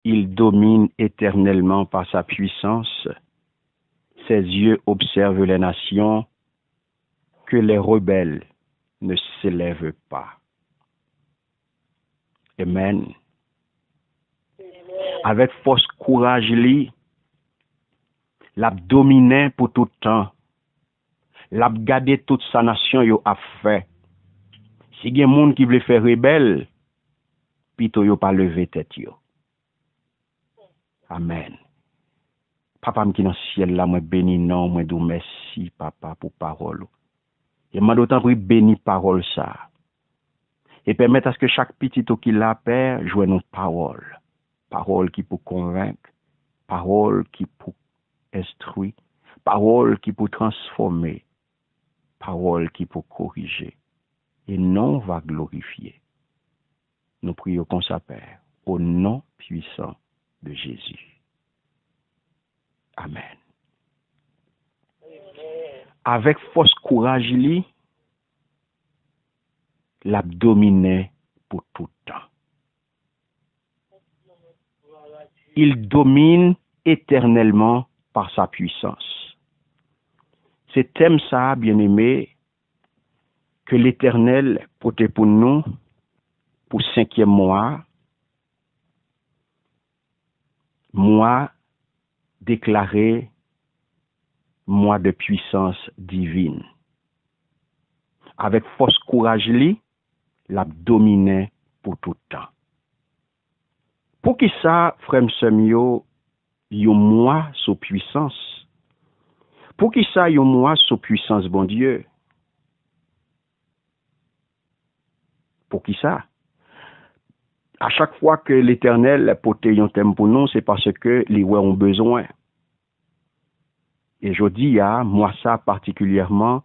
Il domine éternellement par sa puissance. Ses yeux observent les nations, que les rebelles ne s'élèvent pas. Amen. Avec force courage, l'a dominé pour tout temps. L'a gardé toute sa nation yo a fait. Si il y a des gens qui veulent faire rebelle, plutôt yo pas lever tête yo. Amen. Papa qui dans le ciel là, moi béni non, moi dou merci papa pour parole. Et m'a d'autant pris béni parole ça. Et permettre à ce que chaque petit qui la perd joue nos paroles. Paroles qui pour convaincre, paroles qui pour instruire, paroles qui pour transformer, paroles qui pour corriger. Et non va glorifier. Nous prions comme ça, Père, au nom puissant de Jésus. Amen. Avec force courage, l'a dominé pour tout temps. Il domine éternellement par sa puissance. C'est thème ça, bien-aimé, que l'Éternel portait pour nous, pour 5e mois déclaré, mois de puissance divine. Avec force courage, l'a dominé pour tout temps. Pour qui ça, frère Semio, yon moi sous puissance? Pour qui ça, yon moi sous puissance, bon Dieu? Pour qui ça? À chaque fois que l'Éternel porte un thème pour nous, c'est parce que les ouais ont besoin. Et je dis à moi ça particulièrement,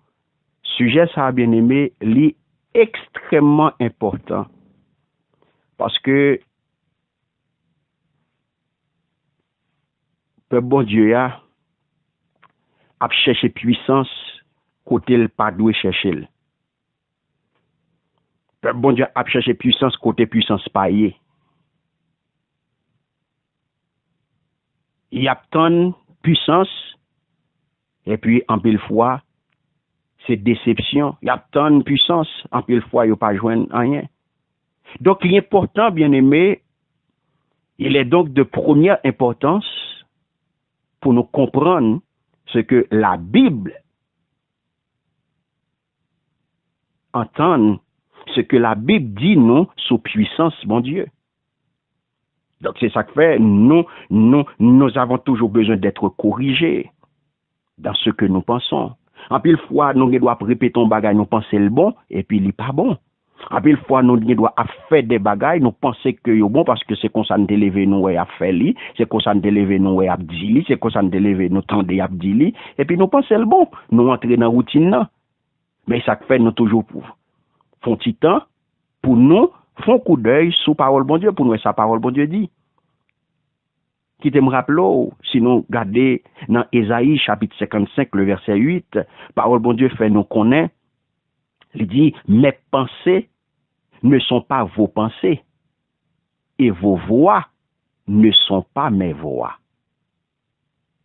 sujet ça bien aimé, li extrêmement important. Parce que le bon Dieu a cherché puissance côté le pas doué chercher. Le bon Dieu a cherché puissance côté puissance paillée. Il y a tant de puissance et puis en pile fois c'est déception. Il y a tant de puissance en pile fois il n'y a pas joindre rien. Donc l'important bien aimé, il est donc de première importance pour nous comprendre ce que la Bible entend, ce que la Bible dit nous sous puissance, mon Dieu. Donc c'est ça que fait, nous avons toujours besoin d'être corrigés dans ce que nous pensons. En pile fois, nous devons répéter un bagage, nous pensons le bon, et puis il n'est pas bon. En pile fois, nous devons faire des bagages, nous pensons que c'est bon parce que c'est qu'on s'en délève nous à faire li, c'est qu'on s'en délève nous à dire, c'est qu'on s'en délève nous tendre à dire, et puis nous pensons le bon, nous entrer dans la routine là. Mais ça fait nous toujours pour font petit temps pour nous font coup d'œil sous parole bon Dieu pour nous sa parole bon Dieu dit. Qui te me rappelle, si nous regardons dans Ésaïe chapitre 55 le verset 8, parole bon Dieu fait nous connaître. Il dit mes pensées ne sont pas vos pensées et vos voix ne sont pas mes voix.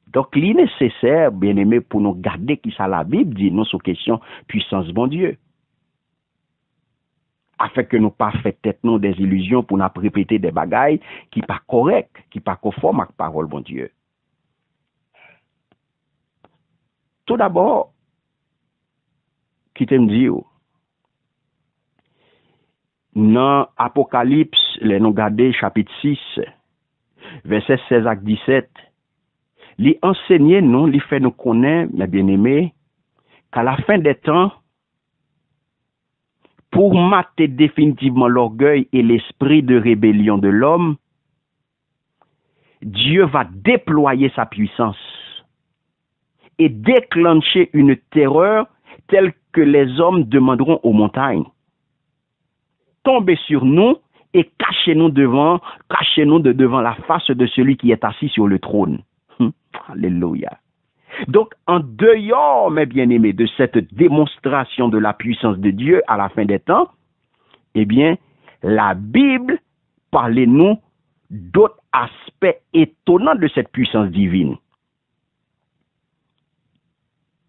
Donc, il est nécessaire, bien aimé, pour nous garder qui ça la Bible dit, non, sur question puissance bon Dieu. Afin que nous pas fait tête nous des illusions pour nous répéter des bagailles qui pas correct, qui pas conforme à la parole bon Dieu. Tout d'abord, qui te me dit, dans Apocalypse, les nous garder chapitre 6, verset 16 à 17, li enseigner nous, li fait nous connaître, mes bien-aimés, qu'à la fin des temps, pour mater définitivement l'orgueil et l'esprit de rébellion de l'homme, Dieu va déployer sa puissance et déclencher une terreur telle que les hommes demanderont aux montagnes. Tombez sur nous et cachez-nous devant la face de celui qui est assis sur le trône. Alléluia. Donc, en dehors, mes bien-aimés, de cette démonstration de la puissance de Dieu à la fin des temps, eh bien, la Bible parle-nous d'autres aspects aspect étonnant de cette puissance divine.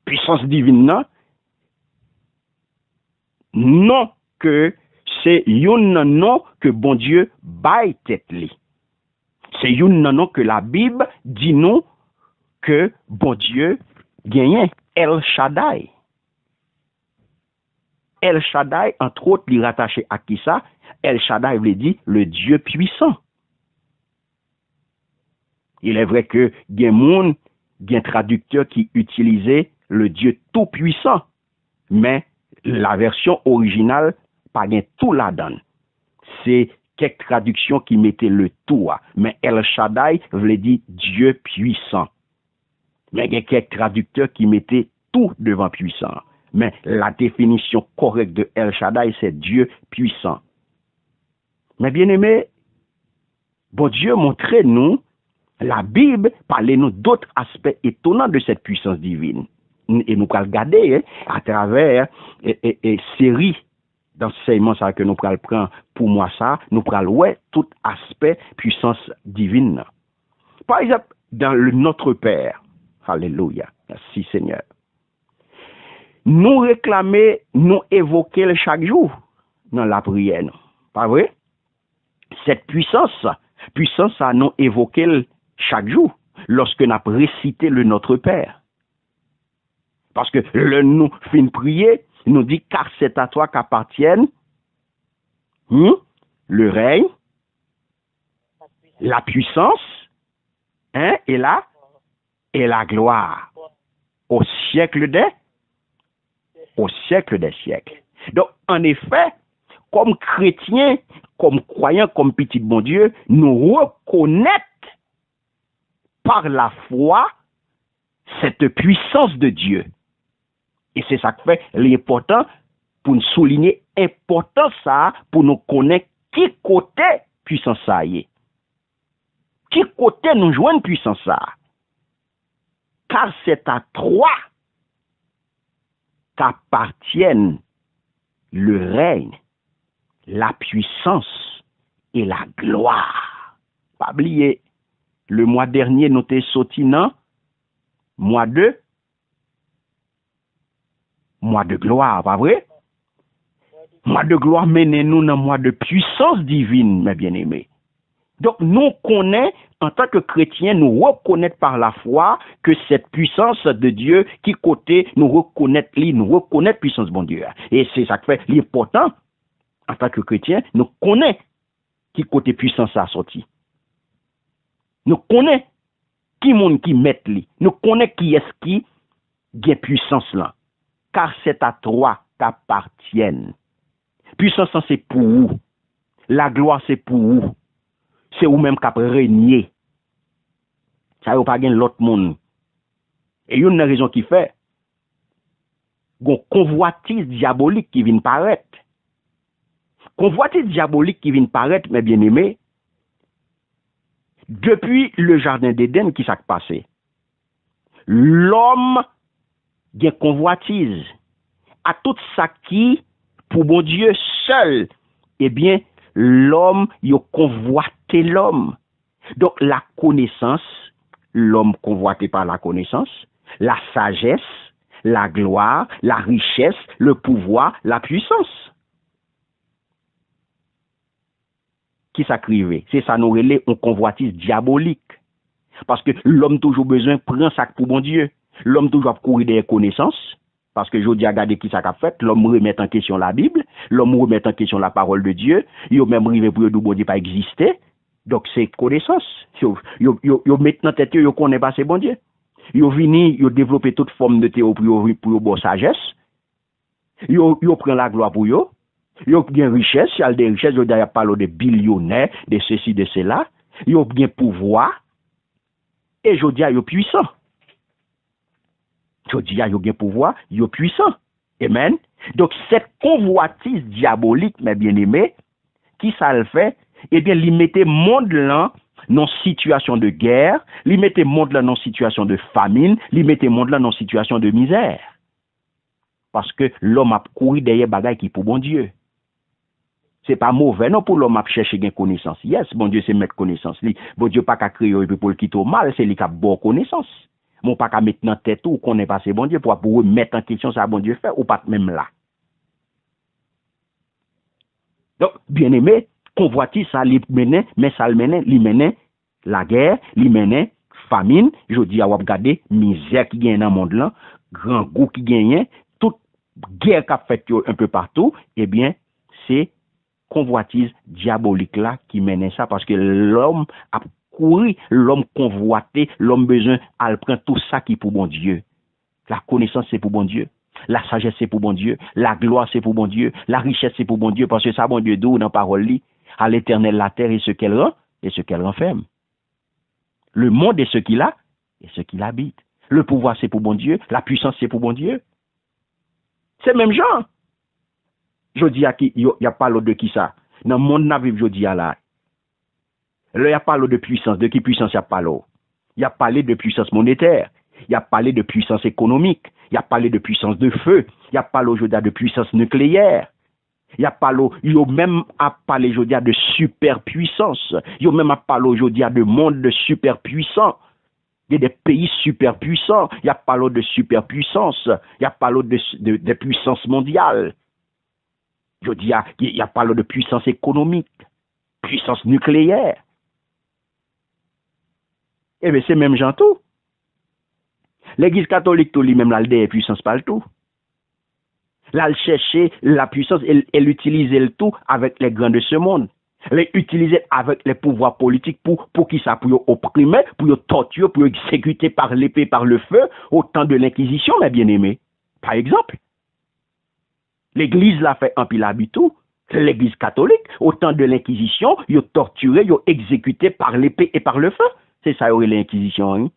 Puissance divine, non que c'est un nom que bon Dieu baille tête li. C'est un nom que la Bible dit nous que bon Dieu gagne El Shaddai. El Shaddai, entre autres, il rattaché à qui ça? El Shaddai veut dire le Dieu puissant. Il est vrai que il y a un traducteur qui utilisait le Dieu tout puissant, mais la version originale pas bien tout la donne. C'est quelques traductions qui mettaient le tout, mais El Shaddai veut dire Dieu puissant. Mais il y a quelques traducteurs qui mettaient tout devant puissant. Mais la définition correcte de El Shaddai, c'est Dieu puissant. Mais bien aimé, bon Dieu montrait nous, la Bible parlait nous d'autres aspects étonnants de cette puissance divine. Et nous allons regarder à travers série d'enseignements que nous allons prendre pour moi ça, nous allons voir tout aspect puissance divine. Par exemple, dans Notre Père, alléluia, merci Seigneur. Nous réclamer, nous évoquer chaque jour dans la prière. Pas vrai? Cette puissance à nous évoquer chaque jour lorsque nous récité le Notre Père. Parce que nous fin prier, nous dit car c'est à toi qu'appartiennent le règne, la puissance, et la gloire au siècle des siècles. Donc, en effet, comme chrétiens, comme croyants, comme petit bon Dieu, nous reconnaissons par la foi cette puissance de Dieu. Et c'est ça qui fait l'important pour nous souligner l'importance ça pour nous connaître qui côté puissance ça y est. Qui côté nous joignent puissance ça. Car c'est à toi qu'appartiennent le règne, la puissance et la gloire. Pas oublier, le mois dernier, nous t'es sorti dans mois de gloire, pas vrai? Mois de gloire mène nous dans mois de puissance divine, mes bien-aimés. Donc, nous connaissons, en tant que chrétiens, nous reconnaissons par la foi que cette puissance de Dieu, qui côté, nous reconnaissons puissance de bon Dieu. Et c'est ça qui fait l'important, en tant que chrétiens, nous connaissons qui côté puissance a sorti. Nous connaissons qui monde qui met li. Nous connaissons qui est-ce qui a puissance là. Car c'est à toi qu'appartiennent. Puissance c'est pour vous. La gloire c'est pour vous. C'est vous même qui régner. Ça y pas gain l'autre monde. Et une raison qui fait une convoitise diabolique qui vient paraître. Convoitise diabolique qui vient paraître, mes bien-aimés, depuis le jardin d'Éden qui s'est passé. L'homme a convoitise à tout ça qui, pour bon Dieu seul, eh bien, l'homme, il a convoité l'homme. Donc, la connaissance, l'homme convoité par la connaissance, la sagesse, la gloire, la richesse, le pouvoir, la puissance. Qui s'acrivait? C'est ça nous relève en convoitise diabolique. Parce que l'homme toujours besoin prend ça pour bon Dieu. L'homme toujours courir des connaissances. Parce que je dis à regarder qui ça a fait, l'homme remet en question la Bible, l'homme remet en question la parole de Dieu, il a même arrivé pour le bon Dieu pas exister. Donc c'est connaissance. Yo maintenant tête yo connaît pas c'est bon Dieu. Yo vini, yo développer toute forme de théorie pour bon sagesse. Yo prend la gloire pour yo. Yo bien richesse, y a des richesses, yo d'ailleurs parle de billionnaires, de ceci de cela. Yo bien pouvoir et je dis yo puissant. Je dis, yo gen pouvoir, yo puissant. Amen. Donc, cette convoitise diabolique, mes bien-aimés, qui ça le fait? Eh bien, il mettait monde là dans situation de guerre, il mettait monde là dans situation de famine, il mettait monde là dans situation de misère. Parce que l'homme a couru derrière bagaille qui pour bon Dieu. C'est pas mauvais non pour l'homme à chercher gain connaissance. Yes, bon Dieu c'est mettre connaissance li. Bon Dieu pas qu'à créer et puis pour le quitter au mal, c'est lui qui a bonne connaissance. Mon pas qu'à mettre dans tête ou qu'on est passé bon Dieu pour remettre en question ça bon Dieu fait ou pas même là. Donc bien aimé, convoitise ça li mené, mais ça le mené la guerre, li mené famine, je dis à regarder misère qui gagne dans le monde là, grand goût qui gagne, toute guerre qu'a fait un peu partout, eh bien c'est convoitise diabolique là qui mène ça parce que l'homme a couru, l'homme convoité, l'homme besoin à prendre tout ça qui est pour bon Dieu. La connaissance c'est pour bon Dieu. La sagesse c'est pour bon Dieu. La gloire c'est pour bon Dieu. La richesse c'est pour bon Dieu parce que ça bon Dieu d'où dans parole li à l'éternel la terre et ce qu'elle rend et ce qu'elle renferme. Le monde est ce qu'il a et ce qu'il habite. Le pouvoir c'est pour bon Dieu, la puissance c'est pour bon Dieu. C'est même genre. Je dis à qui, il y a pas l'autre de qui ça. Dans le monde, n'a vivre, je dis à là. Là, il y a pas l'autre de puissance. De qui puissance il y a pas l'autre? Il y a parlé de puissance monétaire. Il y a parlé de puissance économique. Il y a parlé de puissance de feu. Il y a parlé aujourd'hui de puissance nucléaire. Il y a parlé, il y a même à parler aujourd'hui de superpuissance. Il y a même à parler aujourd'hui de monde de superpuissant. Il y a des pays superpuissants. Il y a parlé de superpuissance. Il y a parlé de puissance mondiale. Je dis, il y a pas de puissance économique, puissance nucléaire. Eh bien, c'est même gens tout. L'Église catholique, tout lui-même, là, le puissance pas le tout. Là, elle cherche la puissance, elle utilise le tout avec les grands de ce monde. Elle utilise avec les pouvoirs politiques pour qui ça, pour opprimer, pour torturer, pour exécuter par l'épée, par le feu, au temps de l'Inquisition, mes bien-aimés. Par exemple. L'Église l'a fait en pile habitou. L'Église catholique, au temps de l'Inquisition, ils ont torturé, ils ont exécuté par l'épée et par le feu. C'est ça, l'Inquisition. Hein?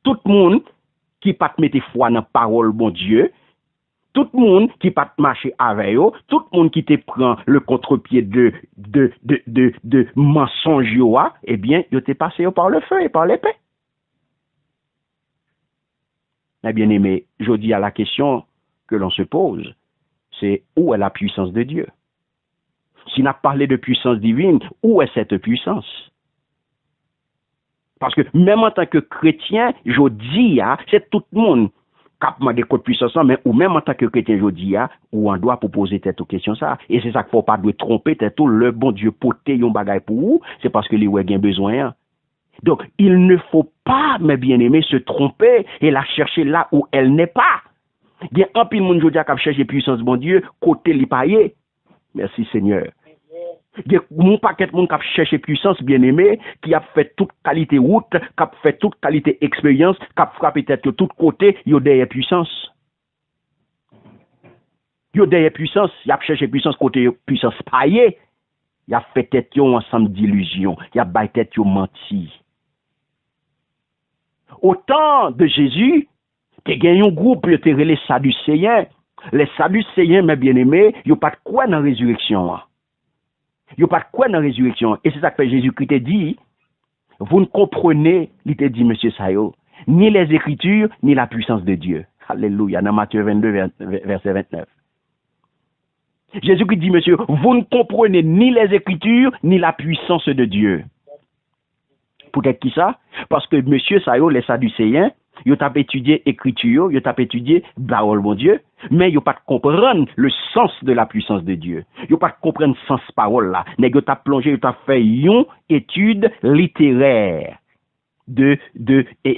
Tout le monde qui pas mettre foi dans la parole, bon Dieu, tout le monde qui pas marcher avec eux, tout le monde qui te prend le contre-pied de mensonge, eh bien, ils te passé par le feu et par l'épée. Mais bien aimé, je dis à la question que l'on se pose, c'est où est la puissance de Dieu? Si on a parlé de puissance divine, où est cette puissance? Parce que même en tant que chrétien, je dis, c'est tout le monde qui a demandé de puissance, mais ou même en tant que chrétien, je dis, où on doit poser cette question ça. Et c'est ça qu'il ne faut pas tromper, tout le bon Dieu poté un bagay pour vous, c'est parce que les ouais ont besoin. Donc, il ne faut pas, mes bien-aimés, se tromper et la chercher là où elle n'est pas. Il y a un peu de monde qui a cherché puissance, bon Dieu, côté li paye. Merci Seigneur. Il y a mon paquet de monde qui a cherché puissance, bien aimé, qui a fait toute qualité route, qui a fait toute qualité expérience, qui a frappé tête de tous côtés, il y a derrière puissance. Il y a derrière puissance, il a cherché puissance côté puissance paye. Il a fait tête un ensemble d'illusions, il a baillé tête menti. Au temps de Jésus, il y a un groupe, il y a les Sadducéens. Les Sadducéens, mes bien-aimés, ils n'ont pas de quoi dans la résurrection. Ils n'ont pas de quoi dans la résurrection. Et c'est ça que Jésus-Christ t'a dit. Vous ne comprenez, il t'a dit, monsieur Sayo, ni les Écritures, ni la puissance de Dieu. Alléluia, dans Matthieu 22, verset 29. Jésus-Christ dit, monsieur, vous ne comprenez ni les Écritures, ni la puissance de Dieu. Peut-être qui ça? Parce que monsieur Sayo, les Sadducéens, ils ont étudié l'écriture, ils ont étudié parole, mon Dieu, mais ils n'ont pas comprendre le sens de la puissance de Dieu. Ils n'ont pas comprendre le sens parole là. Ils ont plongé, ils ont fait une étude littéraire de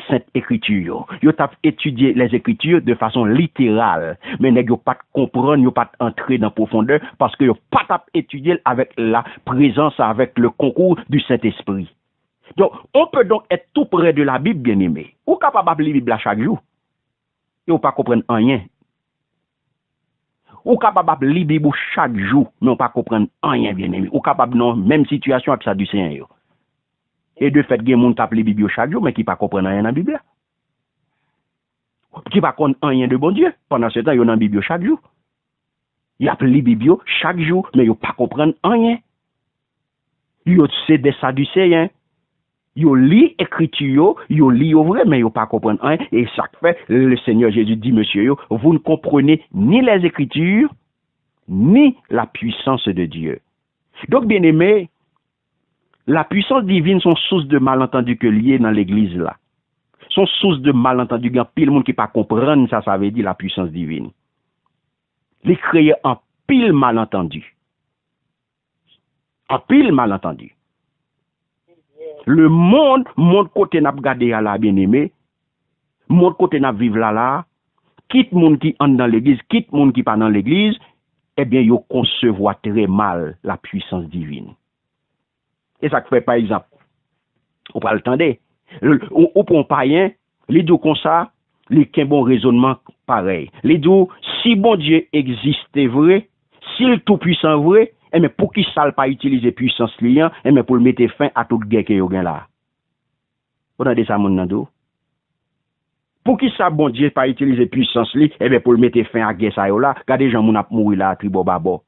cette écriture. Ils ont étudié les écritures de façon littérale, mais ils n'ont pas comprendre, ils n'ont pas entrer dans la profondeur parce qu'ils n'ont pas étudié avec la présence, avec le concours du Saint-Esprit. Donc, on peut donc être tout près de la Bible, bien aimé. Ou capable de lire la Bible chaque jour. Et on ne pas comprendre rien. Ou capable de lire la Bible chaque jour, mais on ne pas comprendre rien, bien aimé. Ou capable non, même situation avec ça du Seigneur. Et de fait, il y a des gens qui lire la Bible chaque jour, mais qui ne pas comprendre rien dans la Bible. Qui ne pas comprendre rien de bon Dieu. Pendant ce temps, il y a dans la Bible chaque jour. Il y a la Bible chaque jour, mais il ne pas comprendre rien. Il y a des Sadducéens. Yo lit écriture, yo lit au vrai, mais yo pas comprendre rien. Et ça fait, le Seigneur Jésus dit, monsieur, vous ne comprenez ni les écritures, ni la puissance de Dieu. Donc, bien aimé, la puissance divine sont source de malentendu que lié dans l'église là. Sont source de malentendu. Il y a pile monde qui pas comprendre ça veut dire la puissance divine. Les créer en pile malentendu. En pile malentendu. Le monde côté n'a regardé à la bien-aimé, monde côté n'a vivre là, quitte monde qui entre dans l'église, quitte monde qui pas dans l'église, eh bien, yo concevoir très mal la puissance divine. Et ça fait par exemple, on va le tendre, ou pour un païen, les deux comme ça, les qu'un bon raisonnement pareil. Les deux, si bon Dieu existait vrai, s'il tout puissant vrai, eh mais pour qui ça pas utiliser puissance liant, eh mais pour le mettre fin à toute guerre que yo gen là. Vous entendez ça mon nando? Pour qui ça bon Dieu pas utiliser puissance li, eh bien pour le mettre fin à guerre ça yo là, regardez gens moun a mouri là tribo babo.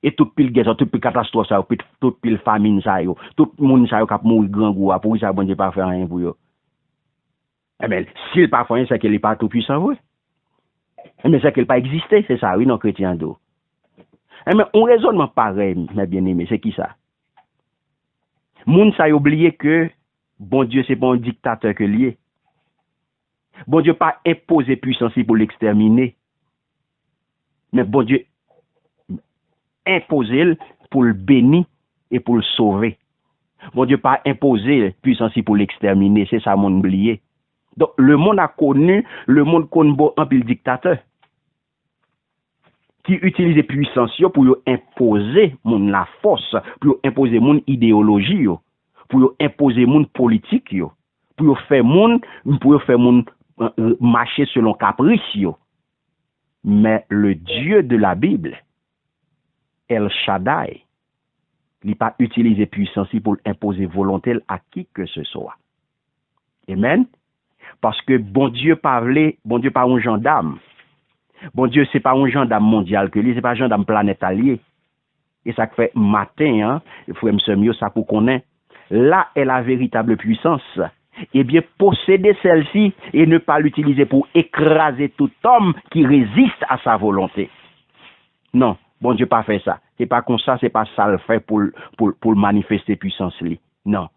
Et toute pile guerre, toute pile catastrophe ça, toute pile famine ça yo, tout monde ça yo k'ap mouri grand gou, pour qui ça bon Dieu pas faire rien pour yo. Eh bien, s'il pas fait rien, c'est qu'il est pas tout puissant vrai. Eh bien, c'est qu'il pas existé, c'est ça, oui non chrétien do. Eh bien, on raisonnement pareil, mes bien-aimés, c'est qui ça? Moun ça oublié que bon Dieu c'est pas un dictateur que lié. Bon Dieu pas imposer puissance pour l'exterminer. Mais bon Dieu imposer pour le bénir et pour le sauver. Bon Dieu pas imposer puissance pour l'exterminer, c'est ça mon oublié. Donc le monde a connu, le monde connaît un pile dictateur qui utilise puissance pour imposer mon la force, pour imposer mon idéologie, pour imposer mon politique, pour faire mon marcher selon caprice. Mais le Dieu de la Bible, El Shaddai, il n'a pas utilisé puissance pour imposer volonté à qui que ce soit. Amen. Parce que bon Dieu parlait, bon Dieu pas un gendarme. Bon Dieu, c'est pas un gendarme mondial que lui, c'est pas un gendarme planétalier. Et ça fait matin, hein, il faut mieux ça pour connaître. Là est la véritable puissance. Eh bien, posséder celle-ci et ne pas l'utiliser pour écraser tout homme qui résiste à sa volonté. Non, bon Dieu pas fait ça. C'est pas comme ça, c'est pas ça le fait pour manifester puissance li. Non.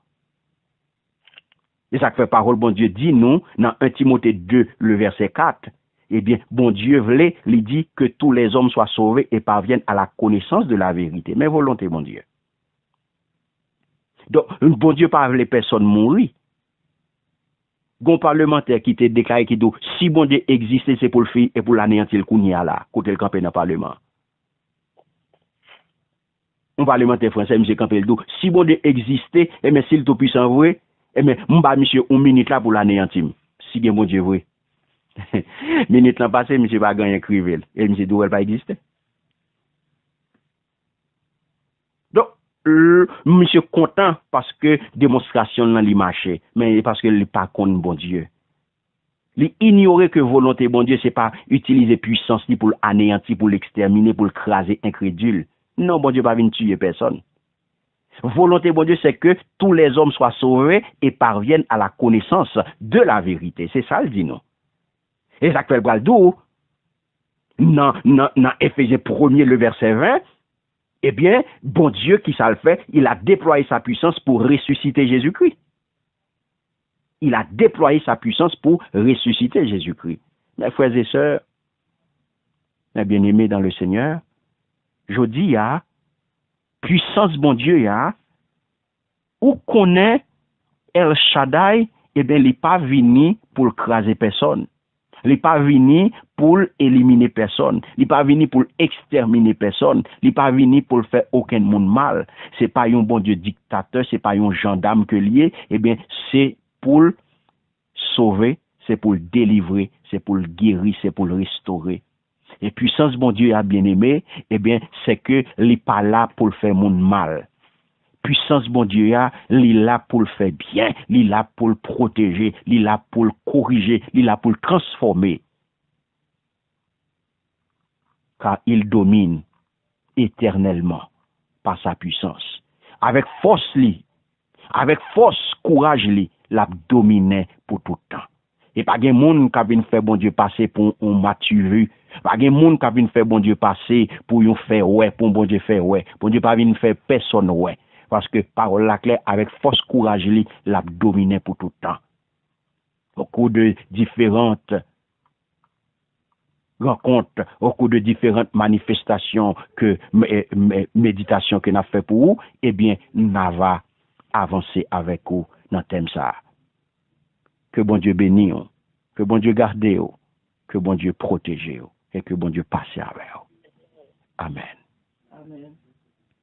Et ça fait parole, bon Dieu dit nous, dans 1 Timothée 2, le verset 4, eh bien, bon Dieu voulait, il dit que tous les hommes soient sauvés et parviennent à la connaissance de la vérité. Mais volonté, bon Dieu. Donc, bon Dieu pas voulait personne mourir. Gon parlementaire qui t'a déclaré qui dit, si bon Dieu existait, c'est pour le faire et pour l'anéantir le kounia là, côté le campé dans le parlement. Un parlementaire français, M. Campbell, si bon Dieu existait, et mais s'il tout puissant vrai, et mais m'ba monsieur 1 minute là pour l'anéantir. Si bien bon Dieu vrai. Minute là passé, monsieur va gagner crivel et monsieur doit pas exister. Donc monsieur content parce que démonstration dans li marché, mais parce que il pas contre bon Dieu. Il ignorait que volonté bon Dieu c'est pas utiliser puissance ni pour anéantir, pour l'exterminer, pour écraser incrédule. Non, bon Dieu pas venir tuer personne. Volonté bon Dieu c'est que tous les hommes soient sauvés et parviennent à la connaissance de la vérité. C'est ça le dit non. Et ça fait le d'où dans Éphésiens 1er le verset 20, eh bien, bon Dieu qui ça le fait, il a déployé sa puissance pour ressusciter Jésus-Christ. Il a déployé sa puissance pour ressusciter Jésus-Christ. Mes frères et sœurs, mes bien-aimés dans le Seigneur, je dis, puissance bon Dieu, ou connaît El Shaddai, eh bien, il n'est pas venu pour craser personne. Il n'est pas venu pour éliminer personne. Il n'est pas venu pour exterminer personne. Il n'est pas venu pour faire aucun monde mal. C'est pas un bon Dieu dictateur, c'est pas un gendarme que lié. Eh bien, c'est pour sauver, c'est pour délivrer, c'est pour guérir, c'est pour restaurer. Et puissance bon Dieu a bien aimé, eh bien, c'est que il n'est pas là pour faire monde mal. Puissance bon Dieu il est là pour le faire bien, il est là pour le protéger, il est là pour le corriger, il est là pour le transformer. Car il domine éternellement par sa puissance. Avec force avec force, courage l'a dominé pour tout le temps. Et pas de monde qui vient faire bon Dieu passer pour un matu vu Pas de monde qui vient faire bon Dieu passer pour yon faire ouais, pour bon Dieu faire ouais. Bon Dieu pas vient faire personne ouais. Parce que parole la claire avec force courage li l'a dominé pour tout le temps. Au cours de différentes rencontres, au cours de différentes manifestations que méditations que n'a fait pour vous, eh bien, nous va avancer avec vous dans thème ça. Que bon Dieu bénisse, que bon Dieu garde, que bon Dieu protège et que bon Dieu passe avec vous. Amen. Amen.